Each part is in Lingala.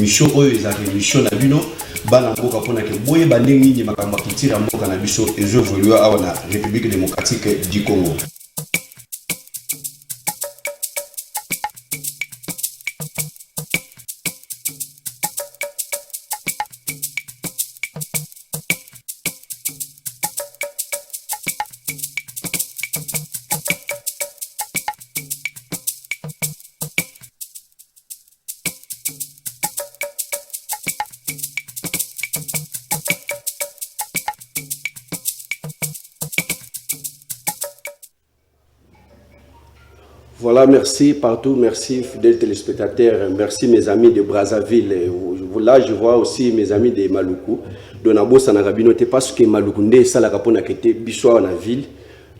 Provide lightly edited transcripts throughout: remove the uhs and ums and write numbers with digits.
émission oyo ezaka émission na bino bana mboka pona ke boye bandenge nini makambo kitira mboka na biso ezo évoluer awa na République démocratique du Congo. Voilà, merci partout, merci fidèles téléspectateurs, merci mes amis de Brazzaville. Là, je vois aussi mes amis de Maluku. Donabo Sanagabinote parce que Maluku nde sala kapona kete biso na ville.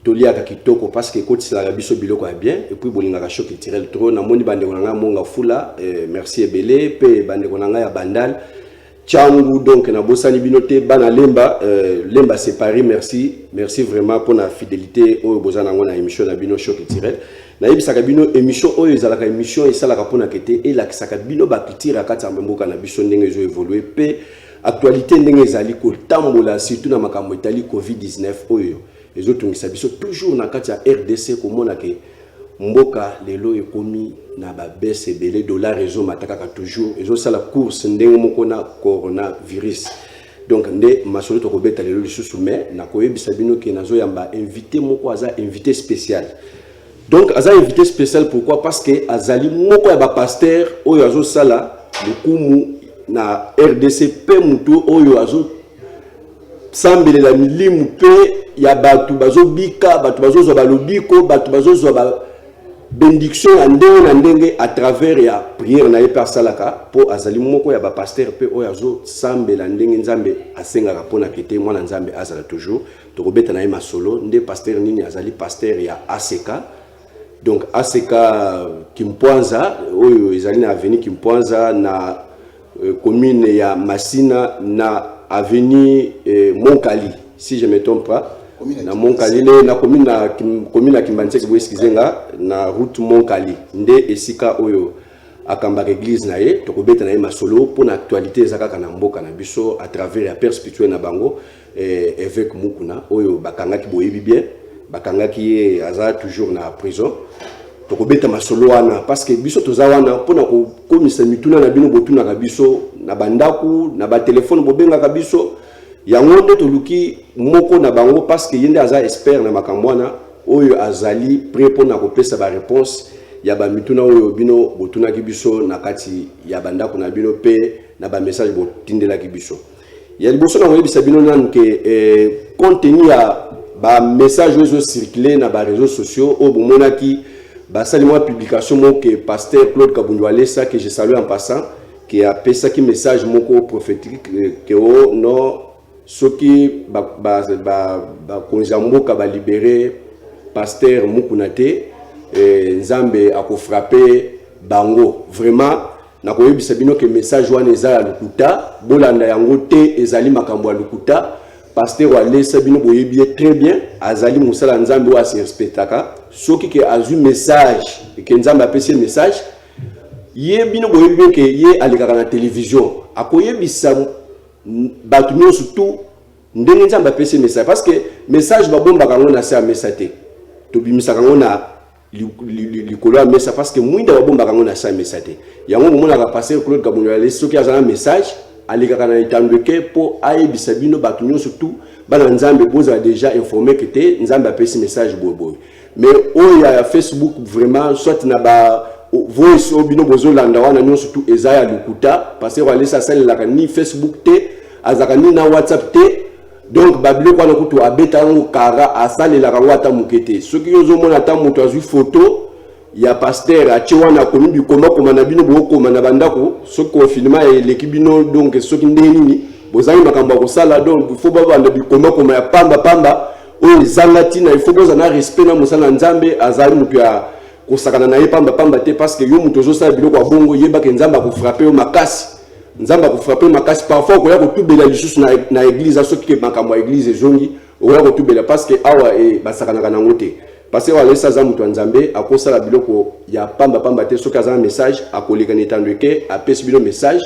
Tolia kakitoko parce que côté la biso biloko bien et puis bolinga ka choc tirel trop na moni bande konanga monga fula merci ebele pe bande konanga ya bandal. Tchangu donc na bosani binote bana lemba lemba c'est Paris, merci vraiment pour la fidélité au bozana ngona émission na bino choc tirel. Na yebisaka bino émission oyo ezalaka émission esalaka pona kete elakisaka bino bakitira kati ya mboka na biso ndenge ezo évoluer pe actualité ndenge ezali ko tambola surtout na makambo etali Covid-19 oyo ezo tungisa biso toujours na kati ya RDC komona ke mboka lelo ekomi na ba baisse ebele dollar ezo mataka toujours ezo sala course ndenge moko na coronavirus. Donc nde masolo to kobeta lelo lisusu mais na koyebisa bino ke nazo yamba invité moko aza invité spécial. Donc, Aza invité spécial, pourquoi? Parce que Azali moko ya ba pasteur oyo azo sala lukumu na RDC pe mutu oyo azo sambele la milimu pe ya batu bazo bika, batu bazo zo balobiko, batu bazo zo ba bénédiction na ndenge à travers ya prière na par salaka po Azali moko ya ba pasteur pe oyo azo sambela ndenge nzambe asengaka pona kete mwana nzambe azala toujours to kobeta na ma solo nde pasteur nini Azali pasteur ya ACK. Donc ACK Kimpoanza oyo ezali na avenue Kimpoanza na commune ya Masina na avenue Monkali si je me trompe pas na Monkali na commune na Kimbanzeke bo eskizenga na route Monkali nde esika oyo akambaka église na ye tokobeta na ye masolo pour na actualité ezaka na mboka na biso à travers la perspective na bango évêque Mukuna oyo bakangaki boyebi bien bakangaki aza toujours na prison tokobeta masolo wana parce que biso tozawana pona ko komisa mituna na bino botuna ka biso na bandaku na ba téléphone bobenga ka biso yango nde toluki moko na bango parce que yende aza expert na makambwana oyo azali prêt pona ko pesa ba réponse ya ba mituna oyo bino botuna ki biso na kati ya bandaku na bino pe na ba message botindela ki biso ya liboso na oyebisa bino nan ke contenu ya ba message oyo circuler na ba réseaux sociaux au bomonaki ba salimwa publication mo que pasteur Claude Kabundwale ça que je salue en passant qui a pesa ki message moko prophétique que o no soki ba konjamboka ba libérer pasteur Mukunate nzambe ako frapper bango vraiment na koyebisa bino que message wana eza lukuta bolanda yango te ezali makambo ya lukuta. Pasteur Wale Sabino boyebi très bien azali musala nzambe wa se respectaka soki ke azu message ke nzambe apesi message ye bino boyebi ke ye alekaka na télévision akoyebisa batu nyonso surtout ndenge nzambe apesi message parce que message babomba kango na sa message to bimisa kango na likolo ya message parce que mwinda babomba kango na sa message yango mona ka passer Claude Kabundwale soki azana message alikaka na itandweke po ayebisa bino batu nyonso surtout bana nzambe boza déjà informé que te nzambe apesi message boboy mais oya Facebook vraiment soit na ba voice obino bozolanda wana nyonso surtout ezaya lukuta parce que wale ça la ni Facebook te azaka ni na WhatsApp te donc babilo kwa kutu abeta ngo kara asale la wata mukete soki yozo mona ta mutu azu photo ya pasteur achiwana komi bikoma koma na bino bokoma na bandako so confinement et l'équipe bino donc soki ndeni bozali makambo ko sala donc il faut banda bikoma koma ya pamba o zalati na il faut boza na respect na musala nzambe azali mutu ya kosakana na ye pamba te parce que yo mutu zo sala biloko bongo yeba ke nzamba ko frapper makasi nzamba ko frapper makasi parfois ko ya ko tubela lisusu na église soki ke makambo ya église zongi o ya ko tubela parce que awa e basakana kana ngote. Parce que wale saza mutu nzambe akosala biloko ya pamba te soki azana message akoleka netandweke apesi bino message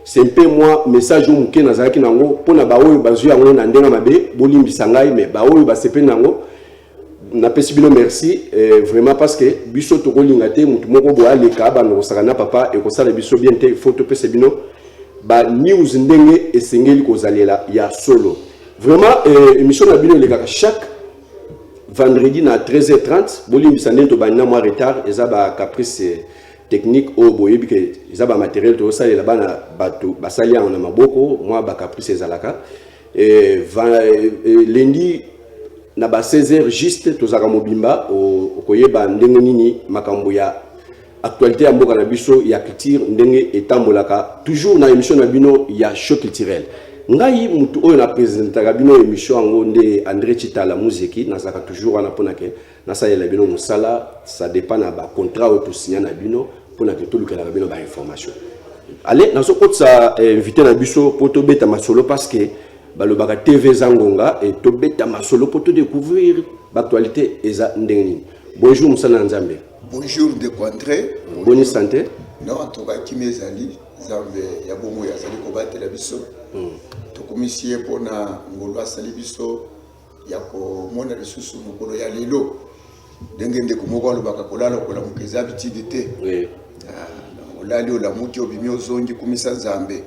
c'est un peu moi message où mke nazaki nango pona ba oyo bazu yango na ndenga mabe bolimbisa ngai mais ba oyo ba sepe nango na pesi bino merci vraiment parce que biso to kolinga te mutu moko bo aleka ba no sakana papa et ko sala biso bien te photo pesi bino ba news ndenge esengeli ko zalela ya solo vraiment émission na bino le chaque vendredi na 13h30 bolimbisa ndento ba na moi retard eza ba caprice technique au boyebi que ils ont matériel tout ça là-bas na bateau basali en maboko moi ba caprice ezalaka et lundi na ba 16h juste tozaka mobimba o koyeba ndenge nini makambo ya actualité ya mboka na biso ya culture ndenge etambolaka toujours na émission na bino ya show culturel ngai mutu oyo na présentaka bino émission ngo nde André Chitala Muziki nazaka toujours wana pona ke na sa yela bino musala ça dépend na ba contrat ou to signer na bino pona ke to lukela bino ba information allez na so kotsa invité na biso poto beta masolo parce que balobaka TV Zangonga et to beta masolo poto découvrir l'actualité eza ndenge nini bonjour musala nzambe bonjour de André bonne santé non en tout cas kimezali zambe ya bomo ya zali ko batela biso to komisie pona ngolo asali biso ya ko mona lisusu mukolo ya lelo ndenge ndeko moko alobaka kolala kola mukeza bitidi te oui olali ola muki obimi ozongi kumisa zambe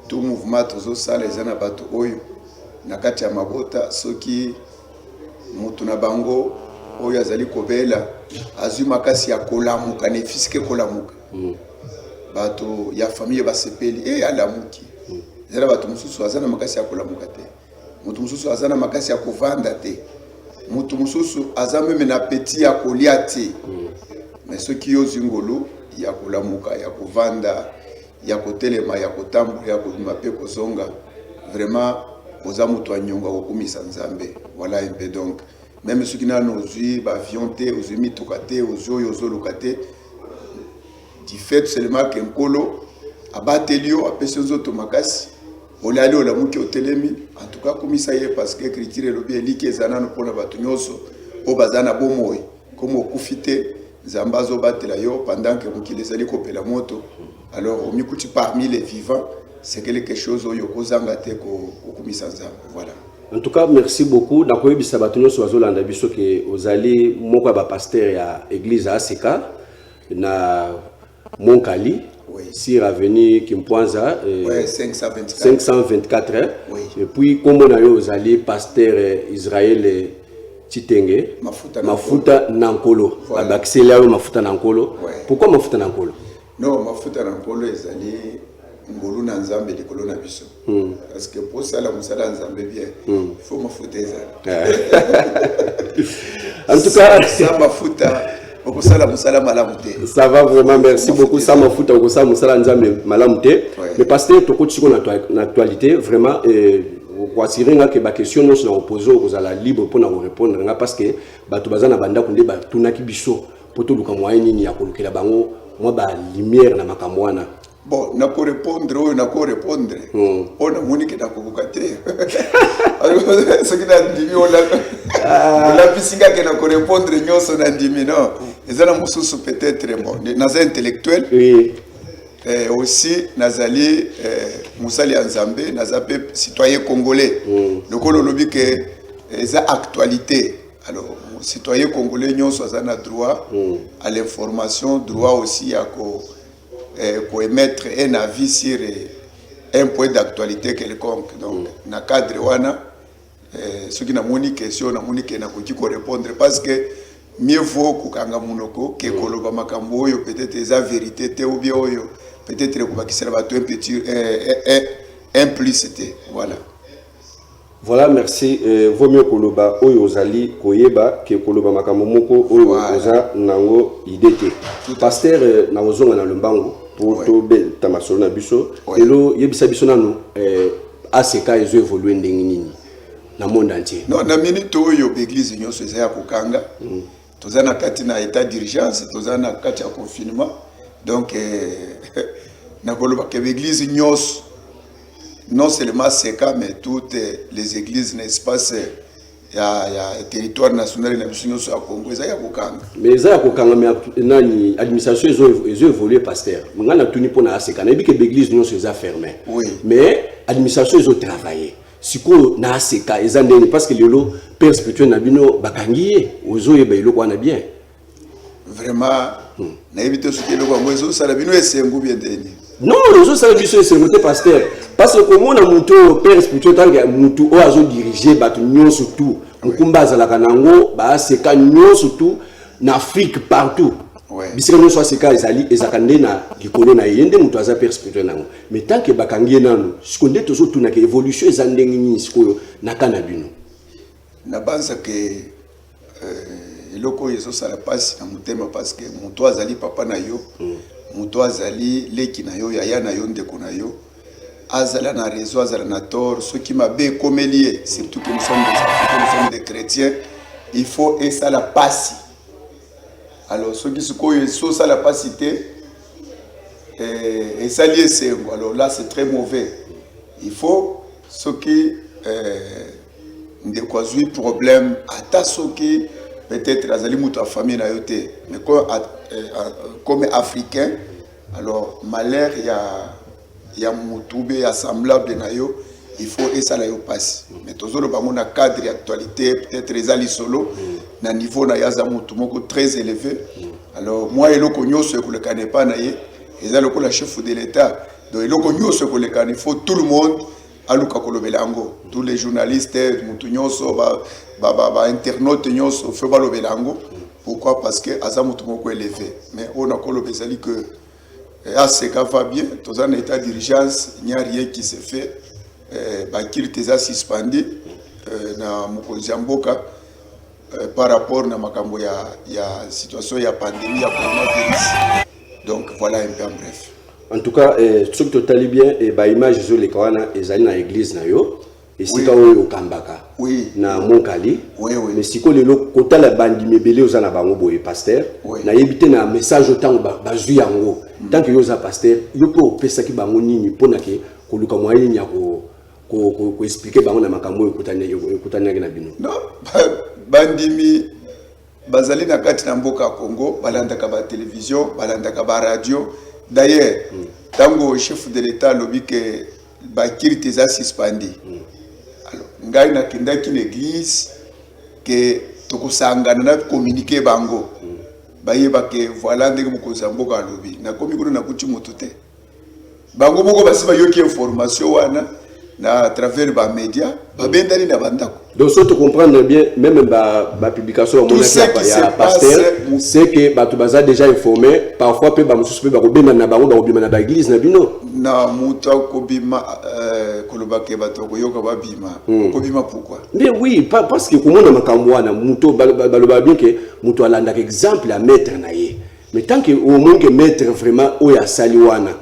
tout mouvement tozo sala ezana bato oyo na kati ya mabota soki mutu na bango oyo azali kobela azwi makasi ya kolamuka ne fiske kolamuka bato ya famille basepeli alamuki zela bato mususu azana makasi ya kolamuka te mutu mususu azana makasi ya kovanda te mutu mususu azameme na petit ya kolia te mais soki yo zingolo ya kolamuka ya kovanda ya kotelema ya kotambola ya kobima pe kozonga vraiment oza mutu anyonga kokumisa nzambe voilà un peu donc même soki nano ozwi baavion te ozwi mituka te ozwi oyo ozoluka te du fait seulement que nkolo abateli yo apesi nzoto makasi olali olamuki otelemi en tout cas komisa ye parce que écriture elobi eliki eza nano mpona bato nyonso oyo baza na bomoi komo okufi te nzambe azobatela yo pendant que mokili ezali kopela moto alors omikuti parmi les vivants c'est quelque chose oyo kozanga te kokumisa nzambe voilà. En tout cas, merci beaucoup. D'accord, bisa batunyo swazolanda biso ke ozali moko ba pasteur ya église ACK na Monkali. Oui. Si Raveni Kimpwanza. Oui, 524. 524. Oui. Et puis, comme on a eu ozali pasteur Israël Chitenge. Mafuta Nankolo. Voilà. Bakselia Mafuta Nankolo. Oui. Pourquoi Mafuta Nankolo? Non, Mafuta Nankolo ezali ngolu na nzambe likolo na biso parce que pour ça la musala nzambe bien il faut mafuta ezala en tout cas ça mafuta okosala musala malamu te ça va vraiment merci beaucoup ça mafuta okosala musala nzambe malamu te mais pasteur tokoti ko na actualité vraiment kwasirenga ke ba question non na opposer okozala libre pour na répondre nga parce que bato bazana banda kunde ba tunaki biso poto luka moyen nini ya kolukela bango moi ba lumière na makamwana. Bon, na ko répondre ou na ko répondre. On a monique na ko bukate. Alors ce qui n'a dimi on la bisinga que na ko répondre nyonso na dimi non. Ezana mususu peut-être bon, naza intellectuel. Oui. Aussi nazali musali nzambe naza pe citoyen congolais. Donc on lobi que eza actualité. Alors citoyen congolais nyonso azana droit à l'information, droit aussi à pour émettre un avis sur un point d'actualité quelconque. Donc, dans le cadre wana, ce qui n'a pas question, n'a pas répondre parce que mieux vaut kukanga munoko que koloba makambo yo peut-être la vérité te ou bien peut-être que ça va être un petit implicité. Voilà. Voilà, merci. Vaut mieux koloba oyo ozali koyeba ke koloba makambo moko oyo oza nango idete. Pasteur na ozonga na lombango pour to be tamasolo na biso. Elo yebisa biso nanu ACK ezo évoluer ndenge nini na monde entier. Non, na minute oyo église nyonso eza ya kokanga. Toza na kati na état d'urgence, toza na kati ya confinement. Donc na koloba ke église nyonso non seulement ACK mais toutes les églises, n'est-ce pas, ya territoire national na biso nyonso ya Congo eza ya kokanga. Mais eza ya kokanga mais nani administration ezo évoluer pasteur. Ngana tuni pona aseka na bike l'église nyonso eza fermé. Oui. Mais administration ezo travailler. Siko na aseka eza ndeni parce que lelo père spirituel na bino bakangiye ozo yeba iloko wana bien. Vraiment na ebite ce que le Congo ezo sala bino esengu bien deni. Non, les autres services c'est monté pasteur. Parce que comme on a monté père spirituel tant que monté au azo diriger batu nyon surtout. Mukumba za la kanango ba c'est ka nyon surtout en Afrique partout. Ouais. Bisika nyo soit c'est ka ezali ezakande na likolo na yende mutu aza père spirituel nango. Mais tant que bakangie nanu, sikonde tozo tuna ke évolution ezandengi ni sikoyo na kana bino. Na banza ke eloko yeso sala passe na mutema parce que mutu azali papa na yo. Mutu azali leki na yo yaya na yo ndeko na yo azala na réseau azala na tort ceux qui m'a bé comme lié surtout que nous sommes des Africains, nous sommes des chrétiens, il faut et ça la passe. Alors ceux qui se connaissent ça la passité et ça lié c'est alors là c'est très mauvais. Il faut ceux qui ne causent problème à ceux qui peut-être azali mutu famille na yote mais comme africain alors malheur il y a mutu assemblable na yo il faut et ça la yo passe mais tozolo ba mona cadre actualité peut-être ezali solo na niveau na yaza mutu moko très élevé alors moi eloko nyoso ko le connaît pas na ye ezali ko la chef de l'état donc eloko nyoso ko le connaît il faut tout le monde aluka kolobelango tous les journalistes mutu nyoso ba internaute nyoso fait balobelango. Pourquoi? Parce que azamutu moko élevé mais on a kolobezali que ACK va bien dans un état d'urgence il n'y a rien qui se fait bakili teza suspendu na mokonzi mboka par rapport na makambo ya situation ya pandémie ya coronavirus. Donc voilà un peu en bref. En tout cas ce que totali bien et ba image zo le kawana ezali na église na yo et sika oyo kambaka oui na Monkali oui oui mais siko lelo kota la bandi mebele ozana bango boye pasteur na yebite na message autant bazui yango tant que yoza pasteur yo po pesa ki bango nini pona ke koluka moyen nya ko expliquer bango na makambo ekutanya na bino. Non bandimi bazali na kati na mboka Congo balandaka ba télévision balandaka ba radio d'ailleurs tango chef de l'état lobi que ba kirite za suspendi. Alors ngai na kindaki l'église que tokosangana na communiquer bango bayeba ke voilà ndenge mukoza mboka lobi na komi kuna na kuti mutute bango moko basiba yoki information wana na à travers ba médias ba bendali na bandako. Donc ça te comprendre bien même ba publication au ya pasteur c'est que ba tu baza déjà informé parfois pe ba mususu ba kobima na bango ba kobima na ba église na bino na mutu kobima koloba ke ba to yoka ba bima kobima pourquoi? Mais oui parce que comment na makambo wana mutu baloba bien que mutu alanda exemple à mettre na ye mais tant que au moins que mettre vraiment oya sali wana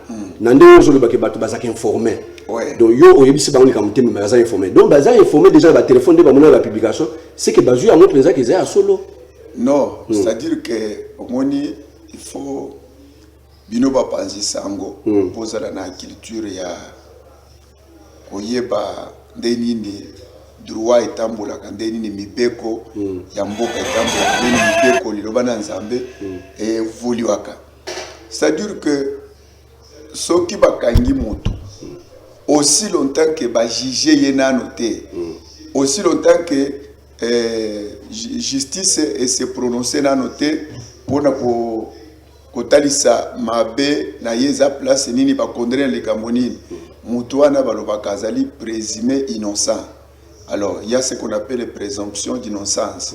na ndenge ozoloba ke ba tu baza informé. Ouais. Donc yo oyebisi bango ka mutemi baza informé donc baza informé déjà ba téléphone de ba mona la publication c'est que bazu ya montre les a solo non c'est-à-dire que omoni il faut bino ba panzi sango poza na culture ya koyeba ndenini droit etambola ka ndenini mibeko ya mboka etambola ndenini mibeko liloba na nzambe et voliwaka c'est-à-dire que soki bakangi moto aussi longtemps que ba juger yena noté aussi longtemps que justice et se prononcer na noté pona ko talisa mabe na yeza place nini ba condamner les camonines mutu wana baloba kazali présumé innocent. Alors il y a ce qu'on appelle présomption d'innocence.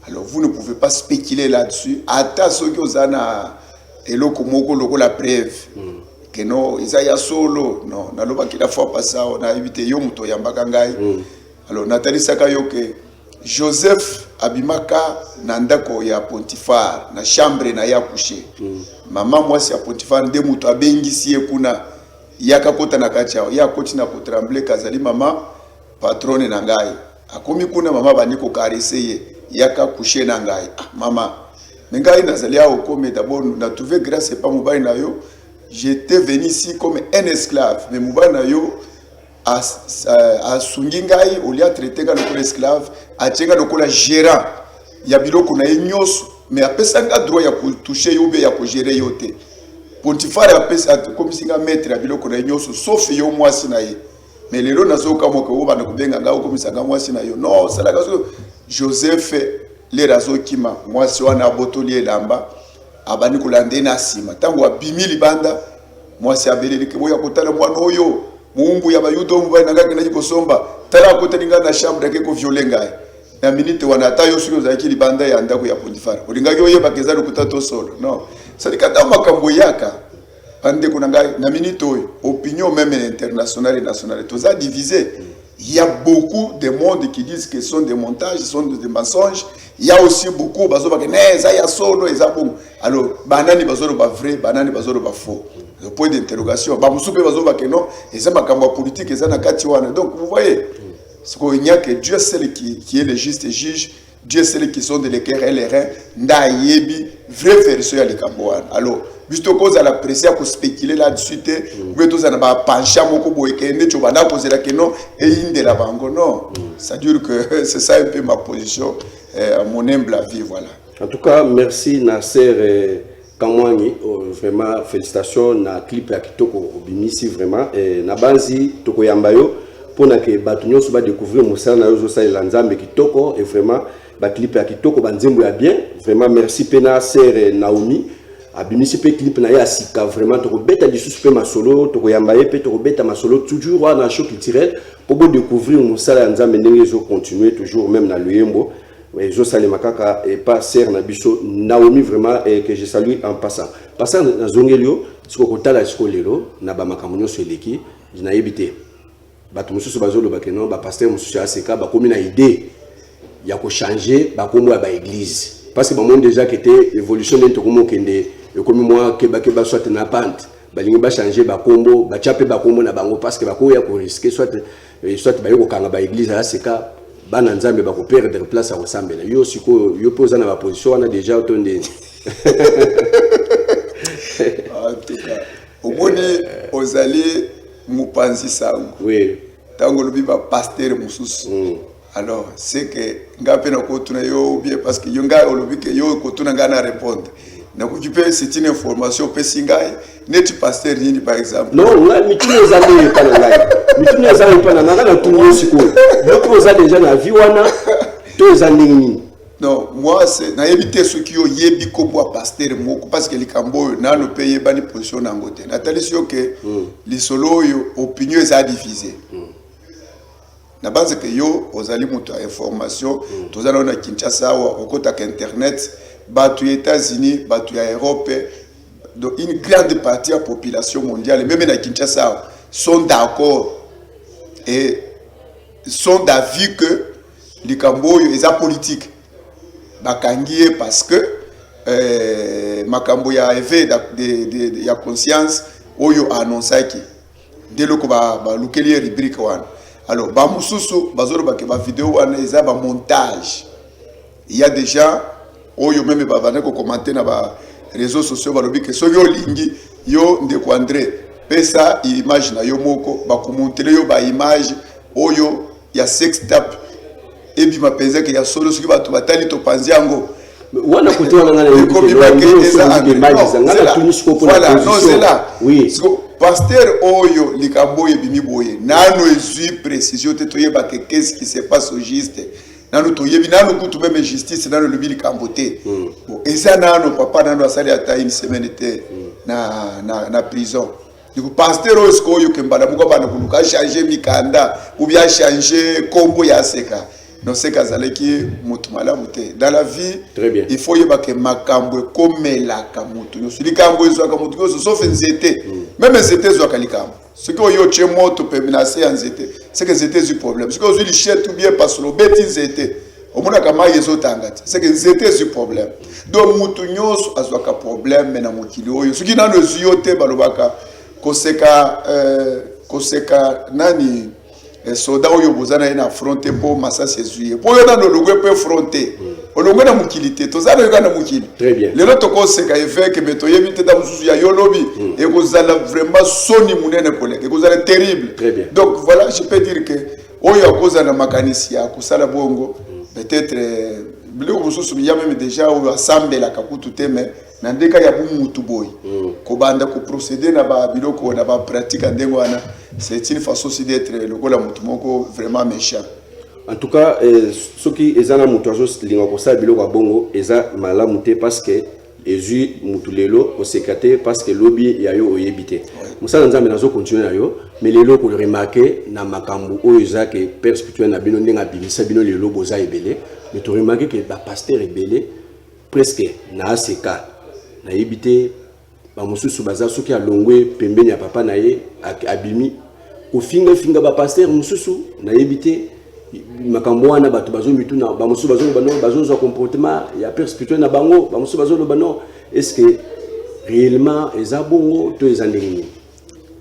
Alors vous ne pouvez pas spéculer là-dessus ata soki ozana eloko moko loko la preuve que non Isaiah solo non naloba kila fois passé on a évité yo muto yambaka ngai. Alors Nathalie saka yo que Joseph abimaka na ndako ya Potifar na chambre na ya coucher mama mwasi ya Potifar nde muto abengisi kuna yaka kota na kati ya koti na kotremble kazali mama patrone na ngai akomi kuna mama bani ko caresser yaka coucher na ngai mama ngai nazali ya okome d'abord na trouver grâce pas mobile na yo. J'étais venu ici comme un esclave, mais Moubana yo asungi ngai olia traité nga lokola esclave atenga lokola gérant ya biloko na nyonso mais apesa nga droit ya toucher yo be ya ko gérer yo te Pontifar apesa komisi nga maître ya biloko na nyonso sauf yo mwasi na ye mais lelo nazoka moko oba na kubenga nga komisa nga mwasi na yo non sala kaso Joseph le razo kima mwasi wana botoli elamba abani kolande na sima tango abimi libanda mwasi abelelike boya kotala mwana oyo muumbu ya bayudo mubali nangaki na jikosomba tala kotelinga na chambre yake ko violenga na minute wana tayo sio za kili banda ya ndako ya Pontifar olingaki oyo bakeza lokutato solo non salikata makambo yaka ande kuna ngai na minute oyo opinion même internationale et nationale tous a divisé. Il y a beaucoup de monde qui disent que ce sont des montages, ce sont des mensonges. Il y a aussi beaucoup bazo ba ne ça ya solo et ça bon. Alors banani bazo ba vrai, banani bazo ba faux. Le point d'interrogation ba musupe bazo ba que non et ça makambo politique et ça na kati wana. Donc vous voyez ce qu'il n'y a que Dieu seul qui est le juste juge, Dieu seul qui sont de l'équerre et les reins nda yebi vrai version ya likambo. Alors juste cause à la pression à spéculer là-dessus, mais tous en a penché à mon cobo et que tu vas poser la question et il de la bango non. Ça dure que c'est ça un peu ma position, mon humble avis voilà. En tout cas, merci Nasser Kamwani, vraiment félicitations na clip ya kitoko obimisi vraiment na banzi toko yambayo pour que batunyo soba découvrir musala na yozo sa lanzambe kitoko et vraiment ba clip ya kitoko banzembo ya bien vraiment merci pena Nasser Naomi. Abimisi pe clip na ya sika vraiment to beta du suspect ma solo to yamba ye pe to beta ma solo toujours na show culturel pour découvrir musala nzambe ndenge zo continuer toujours même na luyembo et zo sale makaka et pas ser na biso Naomi vraiment et que je salue en passant na zongelio siko kotala siko lelo na ba makamunyo seleki na yebite bato mususu bazolo bakeno ba pasteur mususu aseka ba komi na idée ya ko changer ba kombo ba église parce que monde déjà qui était évolution d'un tokomo kende comme moi keba soit na pente balingi ba changer ba kombo ba chape ba kombo na bango parce que ba ko ya ko risquer soit ba yoko kanga ba église là c'est ka bana nzambe ba ko perdre place à ressemble yo siko yo posa na ba position on a déjà entendu en tout cas au moni ozali mupanzi sango oui tango lobi ba pasteur mususu alors c'est que ngape na kotuna yo bien parce que yo nga olobi que yo kotuna nga na répondre na kujipe c'est une information pesingai net pasteur nini par exemple non là mitune zali pas na live mitune zali pas na tunyo siko donc oza déjà na vie wana to zandingi non moi c'est na éviter ceux qui yo yebi ko bois pasteur moko parce que likambo na no payer bani position na ngote na talisio que li solo yo opinion za divisé na base que yo ozali muto information tozana na Kinshasa wa okota ka internet batu États-Unis batu ya Europe donc une grande partie de la population mondiale même na Kinshasa sont d'accord et sont d'avis que les Cambodge est politique bakangié parce que makambo ya éveil de ya conscience oyo annoncé qui dès le ko ba lukeli rubrique wana. Alors, ba mususu bazoro ba ke ba vidéo wana eza ba montage. Il y a déjà oyo même ba bana ko commenter na ba réseaux sociaux ba lobi que so yo lingi yo ndeko André pesa image na yo moko ba ko montrer yo ba image oyo ya sex tape et bi ma penza que ya solo soki ba to batali to panzi yango wana kote wana ngana yo ko bi ba ke eza ngana tunisko pour la position. Non, c'est là. Oui. Pasteur Oyo likamboye bimiboye nano ezui précision te toyeba que qu'est-ce qui se passe au juste nano toyebi nano kutu même justice nano le likambote et ça nano papa nano asali ata une semaine était na prison du coup pasteur Oyo kembala muko bana kuluka changer mikanda ou bien changer kombo ya seka non c'est kazaleki mutu malamu te dans la vie. Très bien. Il faut yeba que makambo comme la kamutu no likambo ezo kamutu sauf nzete même nzete zo kalikambo ce que yo chemoto pe menacer nzete c'est que nzete du problème ce que zo li chete ou bien parce lo beti nzete omona kama yezo tangati c'est que nzete du problème donc mutu nyonso azwaka problème na mokili oyo ce qui na no ziote balobaka koseka nani soda oyo bozana ina affronter pour massa sézuye pour yo na lolongwe peut affronter olongwe na mukilité tozana yo na mukili très bien lelo tokoseka efeke meto yebite da mususu ya yolobi et kozala vraiment soni munene collègue kozala terrible très bien donc voilà je peux dire que oyo akozana makanisi ya kusala bongo peut-être biloko mususu ya même déjà oyo asambela kakutu teme na ndeka ya bumutu boy kobanda ko procéder na ba biloko na ba pratique ndengo wana c'est une façon aussi d'être le gola mutu moko vraiment méchant en tout cas ce qui ezana mutu azo linga ko sa biloko bongo eza malamu te parce que ezui mutu lelo ko sekate parce que lobby ya yo oyebite musala nzambe nazo continuer na yo mais lelo ko remarquer na makambu oyo eza ke père spirituel na bino ndenga bimisa bino lelo boza ebele mais to remarquer que ba pasteur ebele presque na aseka na yebite ba mususu baza soki alongwe pembeni ya papa na ye abimi ko finga ba pasteur mususu na yebite makambo wana bato bazomitu na ba mususu bazo comportement ya père spirituel na bango ba mususu bazo bano est-ce que réellement eza bongo to eza ndenge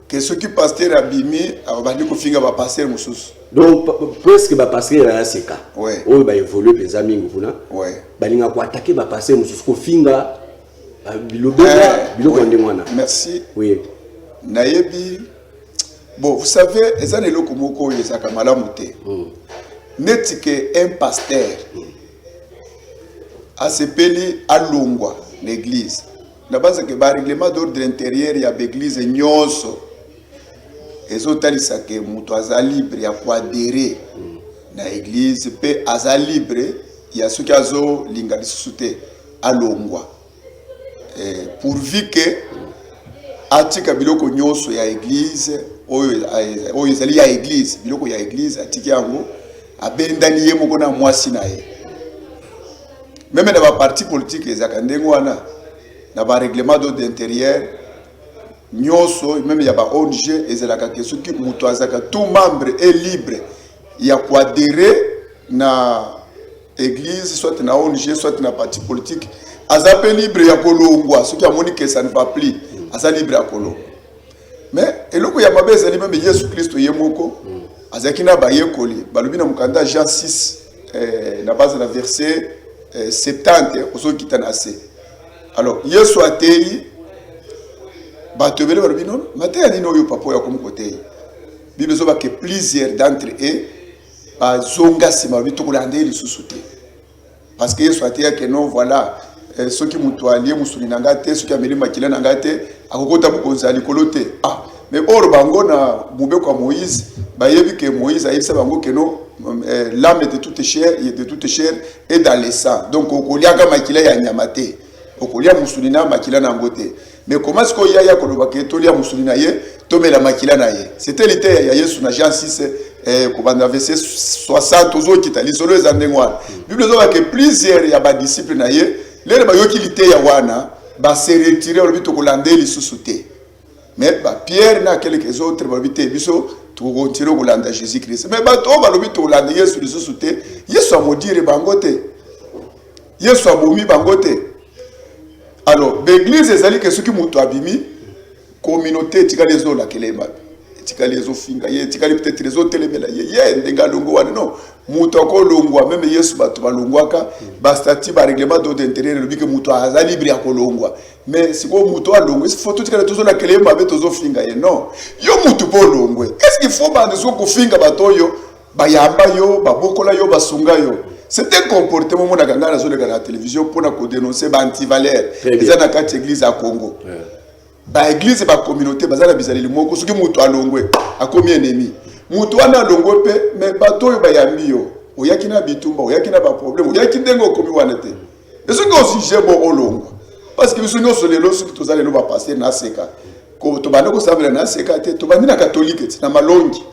que ce qui pasteur abimi abandi ko finga ba pasteur mususu donc presque ba pasteur ya seka ouais oyo ba évoluer peza mingi kuna ouais balinga ko attaquer ba pasteur mususu ko finga biloko ndenge wana merci oui nayebi bon vous savez eza eloko moko eza kamala muté neti que un pasteur asepeli alongwa l'église na base que ba règlement d'ordre intérieur ya l'église nyonso ezotalisa que mutu aza libre ya kuadere na église pe aza libre ya soki azo linga lisusu te alongwa pourvu que atika biloko nyonso ya église oyo ezali ya église biloko ya église atiki yango abendani ye moko na mwasi na ye meme na ba parti politique ezaka ndenge wana na ba règlement d'ordre intérieur nyonso meme ya ba ONG ezalaka ke soki mutu azaka tout membre est libre ya kuadere na église soit na ONG soit na parti politique azape libre ya kolongwa soki amoni que ça ne va plus aza libre ya kolongwa mais eloko ya mabe ezali meme Yesu Kristo ye moko azaki na bayekoli balobi na mukanda Jean 6 na base na verset 70 ozokita na se alors Yesu atei bato bele balobi non mateya nini oyo papa ya komukote Bible zoba que plusieurs d'entre eux bazonga sima balobi tokolanda lisusu te parce que Yesu atei que non voilà ceux qui mutu alie musuli nanga te ceux qui ameli makila nanga te akokota bukonza likolo te ah mais or bango na mubeko ya Moïse bayebi que Moïse ayebisa bango que non l'âme de toute chair est dans le sang donc okoliaka makila ya nyama te okolia musuli na makila na ngote mais comment est-ce qu'il y a koloba ke tolia musuli na ye tomela makila na ye c'était l'idée ya Yesu na Jean 6 kobanda verset 60 ozokita lisolo ezandengwana Bible zoba que plusieurs ya ba disciples na ye lele bayoki lite ya wana ba se retirer olbi to kolande lisusu te mais ba Pierre na quelques autres ba bité biso to continuer kolanda Jésus Christ mais ba to ba lobi to kolande Yesu lisusu te Yesu amodire bango te Yesu abomi bango te alors l'église ezali que ce qui mutu abimi communauté tikali ezola kelema tikali ezofinga ye tikali peut-être ezotelemela ye ndenga longo wana non mutu akolongwa même Yesu bato balongwaka ba statut ba règlement d'ordre intérieur lobi que mutu aza libre ya kolongwa mais siko mutu alongwe il faut tout tikali tozola kelema be tozofinga ye non yo mutu polongwe est-ce qu'il faut bande zo kofinga batoyo bayamba yo babokola yo basunga yo c'est un comportement mon aganga sur la télévision pour nous dénoncer ba anti-valeur les ana kati église à Congo ba église ba communauté bazala bizali moko soki mutu alongwe akomi ennemi mutu wana alongwe pe mais bato yo bayambi yo oyaki na bitumba oyaki na ba problème oyaki ndengo komi wana te ezo ngo sujet bo olongwa parce que biso nyonso lelo soki tozali lo ba passer na seka ko to bana ko sabela na seka te to bandi na catholique na malongi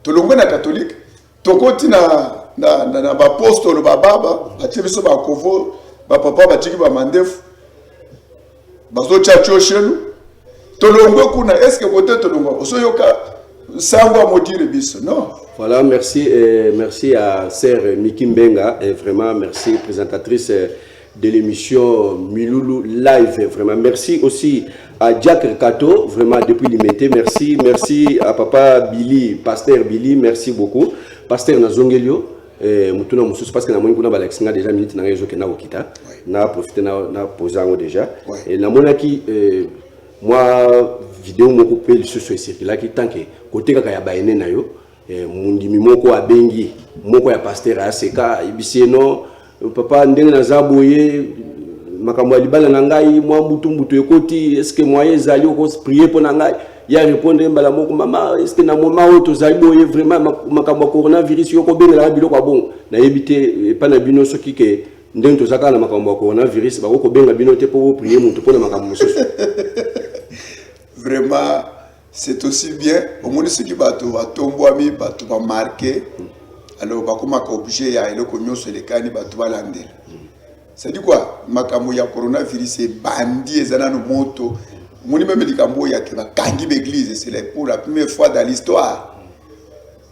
to longwe na catholique to koti na ba apostole ba baba atie biso ba kovo ba papa ba tiki ba mandefu bazo chacho shelu tolongwe kuna est-ce que côté tolongwa oso yoka sangwa modire biso non voilà merci merci à sœur Miki Mbenga et vraiment merci présentatrice de l'émission Miloulou Live. Vraiment, merci aussi à Jack Kato, vraiment depuis l'imité. Merci à papa Billy, pasteur Billy, merci beaucoup. Pasteur Nazongelio, mutuna mususu parce que na moni kuna balexinga déjà minute na réseau que na okita. Na profiter na poser déjà. Et na monaki moi vidéo moko pe lisusu circula ki tanke côté kaka ya baene na yo mundimi moko abengi moko ya pasteur aseka ibiseno papa ndenge na zaboye makambo libala na ngai mwa mbutu ekoti est-ce que moyen zali ko prier pour na ngai ya répondre mbala moko mama est-ce que na moment où to zali boye vraiment makambo coronavirus yoko bengela biloko bon na yebite pa na bino soki ke ndenge to zakala makambo coronavirus ba ko benga bino te pour prier mutu pour na makambo mosusu. Vraiment, c'est aussi bien. Au moins, ceux qui battent, tomboami, battent, marqué. Alors, bah, comme obligé, il y a le cognon sur les cannes, battent, lander. Ça dit quoi? Makamu ya coronavirus, c'est bandit, et zana no moto. Mon même médicament, il y a que la kangi l'église. C'est pour la première fois dans l'histoire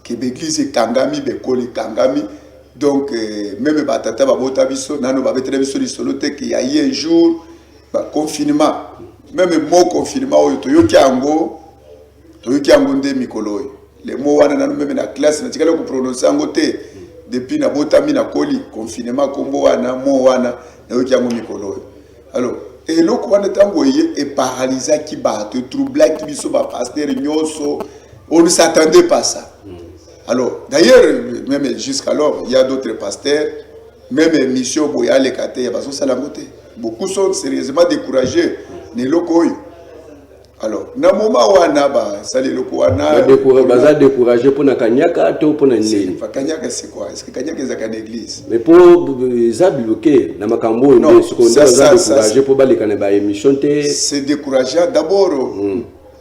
que l'église est kangami, bekoli kangami. Donc, même batata, babota biso, nano babetre biso li solote, qu'il y a eu un jour, confinement. Même mot confinement toyoki yango nde mikolo les mots wana nanu même na classe na tikala ko prononcer yango te depuis na botami na koli confinement kombo wana mo wana na yoki yango mikolo. Alors et loko wana tango et paralysé qui bat troubla qui biso ba pasteur nyonso on ne s'attendait pas ça. Alors d'ailleurs même jusqu'alors il y a d'autres pasteurs même mission boya les kate ya baso salangote beaucoup sont sérieusement découragés. Alors, na moment wana ba sali loko wana baza découragé pour na kanyaka to pour na nini. Kanyaka c'est quoi? Est-ce que kanyaka est une église? Mais pour ça bloqué na makambo nde secondaire za découragé pour balika na ba émission te. C'est décourageant d'abord.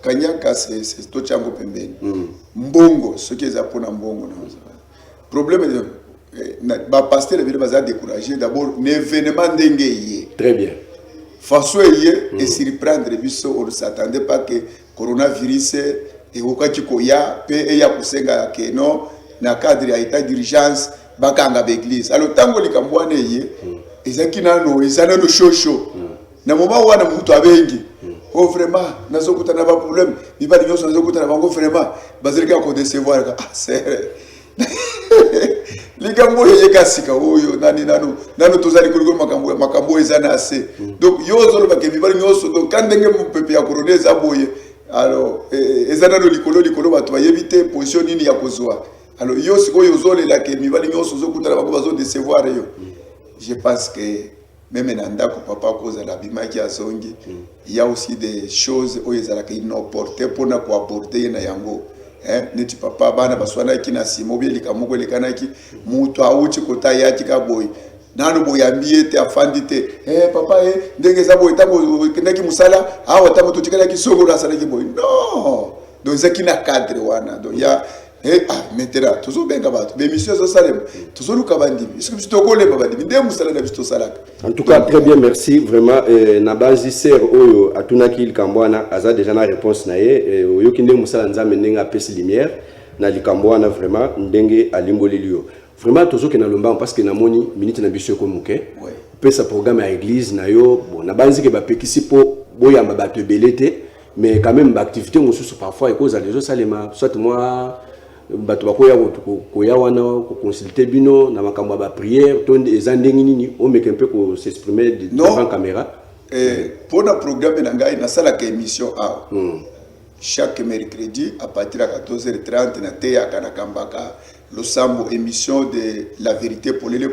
Kanyaka c'est to chango pembeni. Mbongo ce qui est za pona mbongo na. Problème ba pasteur le baza découragé d'abord l'événement ndenge yé. Très bien. François et surprendre biso on ne s'attendait pas que coronavirus et wakati koya pe ya kusenga ke no na cadre ya état d'urgence bakanga l'église alors tango likambwane ye ezaki nano ezana no shosho na moment wana mutu abengi oh vraiment nazokuta na ba problème bibali nyoso nazokuta na bango vraiment bazalika ko décevoir ah c'est likambo yeka sika oyo nani nano tozali kuliko makambo ezana assez donc yozo lo bakebi bali nyoso donc kandenge mupepe ya corona zaboye alors ezana no likolo batu bayebite position nini ya kozwa alors yo siko yozo le la ke mibali nyoso zokutala bako bazo décevoir yo. Je pense que même nanda ko papa koza la bimaki azongi il y a aussi des choses oyo ezala ke inoporté pour na ko apporter na yango. Neti papa bana baswana kina simobi likamoko lekanaki mutu auchi kota yaki kaboy nano boyambie te afandite papa ndenge za boy tango ndeki musala awa tango totikala ki soko la sala ki boy non donc zakina cadre wana donc ya maintenant toujours benga bato l'émission zo salem toujours luka bandi est-ce que tu tokole babandi ndé musala na bisto salaka. En tout cas très bien merci vraiment na bazi ser oyo atunaki likambwana aza déjà na réponse na ye oyo kinde musala nzambe ndenge apesi lumière na likambwana vraiment ndenge alimbolelio vraiment toujours que na lomba parce que na moni minute na biso ko muke pesa programme à église na yo bon na banzi ke ba pekisi po boyamba bato belete mais quand même ba activité mosusu parfois et cause les autres salema soit moi bato bakoya koya wana ko consulter bino na makambo ba prière to ezandengi nini o meke un peu ko s'exprimer devant caméra pour le programme na ngai na sala ka émission a chaque mercredi à partir de 14h30 na teya kana kambaka Losambo émission de la vérité polele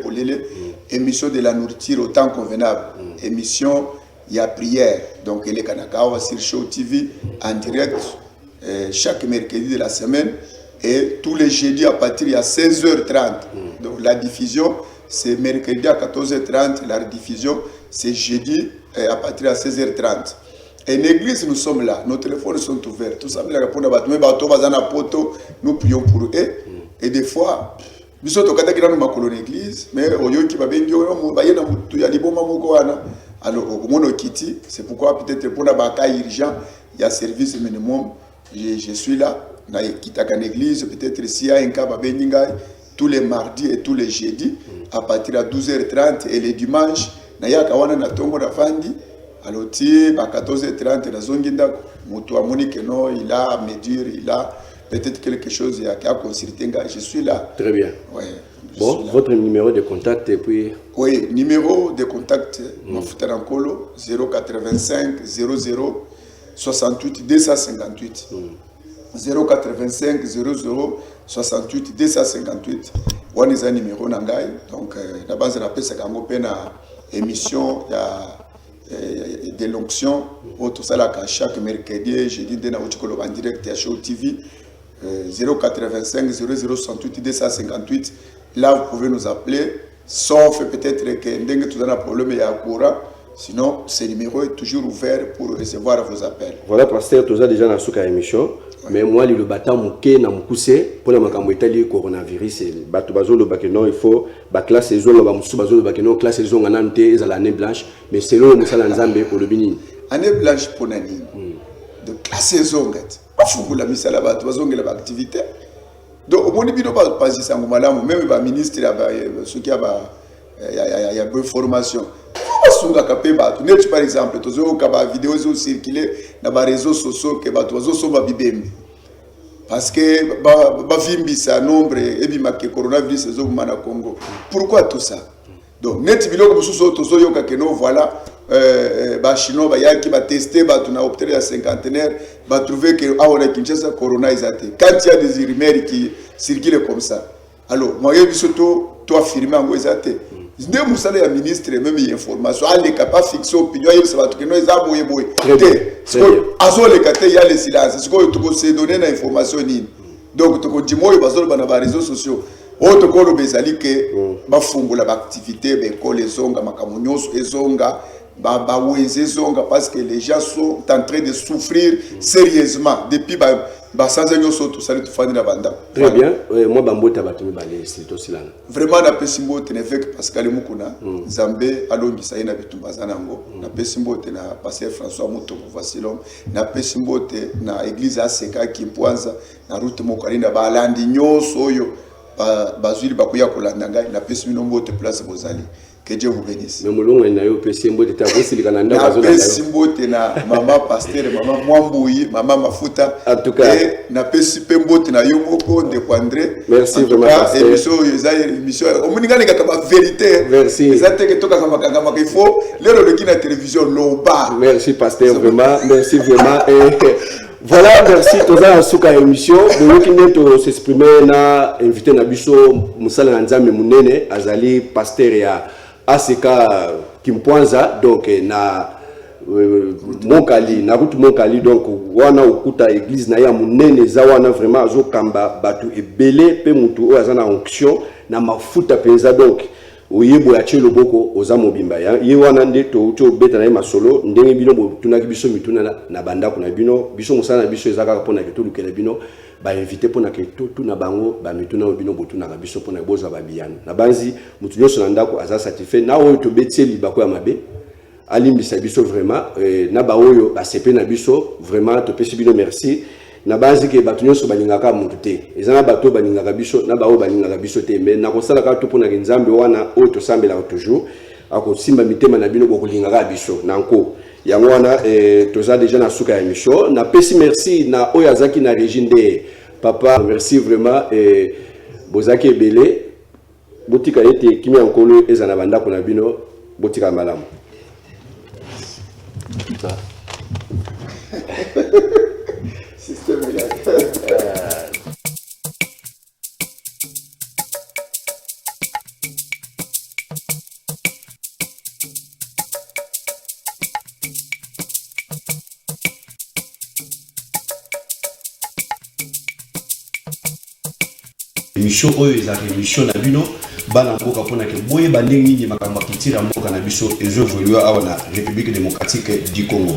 émission de la nourriture au temps convenable émission il y a prière donc elle est kanakawa sur Show TV en direct chaque mercredi de la semaine et tous les jeudis à partir de 16h30. Donc la diffusion c'est mercredi à 14h30, la rediffusion c'est jeudi à partir de 16h30. Et l'église nous sommes là, nos téléphones sont ouverts. Tout ça, nous prions pour eux. Et des fois, nous sommes dans l'église, mais alors c'est pourquoi peut-être pour la bataille urgent, il y a service minimum. Je suis là. L'église, peut-être s'il y a un cas tous les mardis et tous les jeudis à partir de 12h30 et les dimanches na yaka wana na tongo na fandi aloti ba 14h30 na zongi ndako mutu amoni que non il a à me dire il a peut-être quelque chose qui a consulté je suis là. Très bien. Ouais. Bon, votre numéro de contact et puis oui, numéro de contact Mafuta Nankolo 085 00 68 258. 085 00 68 258. One is un numéro nangai. Donc la base de la paix c'est quand pena émission de l'onction auto sala chaque mercredi jeudi de na uchikolo en direct à Show TV 085 00 68 258. Là vous pouvez nous appeler sauf peut-être que ndenge tu as un problème ya courant. Sinon, ce numéro est toujours ouvert pour recevoir vos appels. Voilà, pasteur, tu as déjà dans la émission. Mais moi, le bâtard mouké na moukoussé pour la makambo itali coronavirus. Bato bazo le bakeno il faut ba classe les zones ba musu bazo le bakeno classe les zones anante et la année blanche. Mais selon le musala nzambe pour le bini. Année blanche pour nani. De classe les zones. Pas fou la misala bato bazo ngela ba activité. Donc au moni bino pas passer sango malamu même ba ministre ya ba ceux qui a ba ya bonne formation. Sunga kapé bato net par exemple tozo ka ba vidéo zo circuler na ba réseaux sociaux que bato bazo so ba bibembe parce que ba vimbisa nombre et bima que coronavirus zo mana Congo. Pourquoi tout ça? Donc net biloko mususu tozo yoka que non voilà ba chinois ba yaki ba tester bato na opter ya cinquantenaire ba trouver que awona Kinshasa corona isate quand il y a des rumeurs qui circulent comme ça. Alors moi yebi surtout toi affirmer en isate ndé musala ya ministre même information allez capable fixer opinion il va que nous aboye boye azo le kate ya le silence ce que tu se donner na information ni donc tu continuer bazolo bana ba réseaux sociaux auto ko lo bezali que ba fungula ba activité be ko les zonga makamunyoso ezonga ba weze zonga parce que les gens sont en train de souffrir sérieusement depuis sans tout ça tout fani na banda. Très bien, moi bambota batumi balé c'est aussi là. Vraiment na pesimbo tenefek Pascal Mukuna Zambé alongi sa ina bitumbaza nango na pesimbo te na pasteur François Muto Vasilom na pesimbo te na église ACK Kimpwanza na route mokalinda ba landi nyoso oyo bazwili bakuya kolanda ngai na pesimbo mbote place bozali. Que Dieu vous bénisse. Mais molongo na yo pesimbo te tabosi likananda bazo na pesimbo te na mama pasteur mama Mwambui mama Mafuta en tout cas et na pesimbo te na yo moko de André. Merci vraiment pasteur. Émission omuningani kama vérité. Merci. Ezate que toka kama kangama qu'il faut lelo le kina télévision loba. Merci pasteur vraiment merci vraiment et voilà, merci toza suka émission boyoki neto s'exprimer na invité na biso musala nzambe munene azali pasteur ya ACK Kimpwanza donc na Monkali na route Monkali donc wana okuta église na ya munene za wana vraiment azo kamba batu ebele pe mutu o azana onction na mafuta penza donc oyebo ya chelo boko oza mobimba ya ye wana nde to beta na masolo ndenge bino tunaki biso mituna na banda kuna bino biso musana biso ezaka pona ke to lukela bino ba invité pona ke to na bango ba mituna bino botuna ka biso pona boza ba biyano na banzi mutu nyoso na ndako aza satisfait na oyo to betieli bako ya mabe alimbisa biso vraiment na ba oyo ba sepe na biso vraiment to pesi bino merci na banzi ke batu nyoso balingaka mutu te ezana bato balingaka biso na bawo balingaka biso te mais na kosala ka to pona ke nzambe wana oyo to sambela toujours akosimba mitema na bino bokolingaka biso nanko yango wana toza déjà na suka ya émission na pesi merci na oyo azaki na régine papa merci vraiment bozaki ebele botika ete kimi yankolo ezana banda kuna bino botika malamu Système émission oyo ezaka émission na bino bana mboka pona ke boye bandenge nini makambo kitira mboka na biso ezo évoluer awa na République démocratique du Congo.